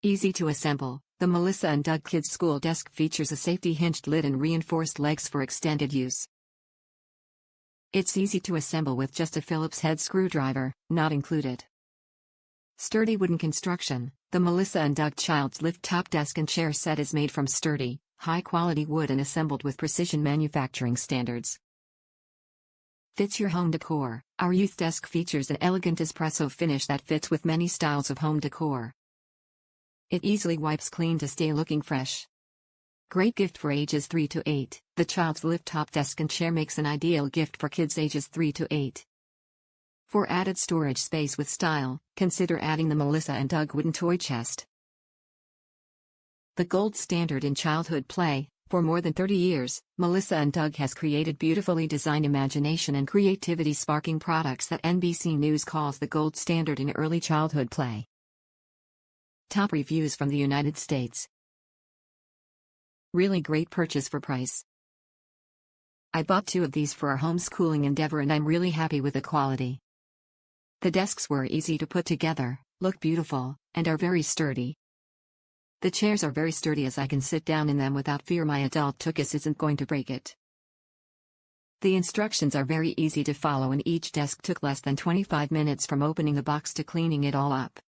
Easy to assemble, the Melissa and Doug Kids School Desk features a safety-hinged lid and reinforced legs for extended use. It's easy to assemble with just a Phillips-head screwdriver, not included. Sturdy wooden construction, the Melissa and Doug Child's Lift Top Desk and Chair set is made from sturdy, high-quality wood and assembled with precision manufacturing standards. Fits your home decor. Our youth desk features an elegant espresso finish that fits with many styles of home decor. It easily wipes clean to stay looking fresh. Great gift for ages 3 to 8. The Child's Lift Top Desk and Chair makes an ideal gift for kids ages 3 to 8. For added storage space with style, consider adding the Melissa and Doug wooden toy chest. The gold standard in childhood play. For more than 30 years, Melissa and Doug has created beautifully designed imagination and creativity sparking products that NBC News calls the gold standard in early childhood play. Top reviews from the United States. Really great purchase for price. I bought 2 of these for our homeschooling endeavor and I'm really happy with the quality. The desks were easy to put together, look beautiful, and are very sturdy. The chairs are very sturdy as I can sit down in them without fear my adult tuchus isn't going to break it. The instructions are very easy to follow and each desk took less than 25 minutes from opening the box to cleaning it all up.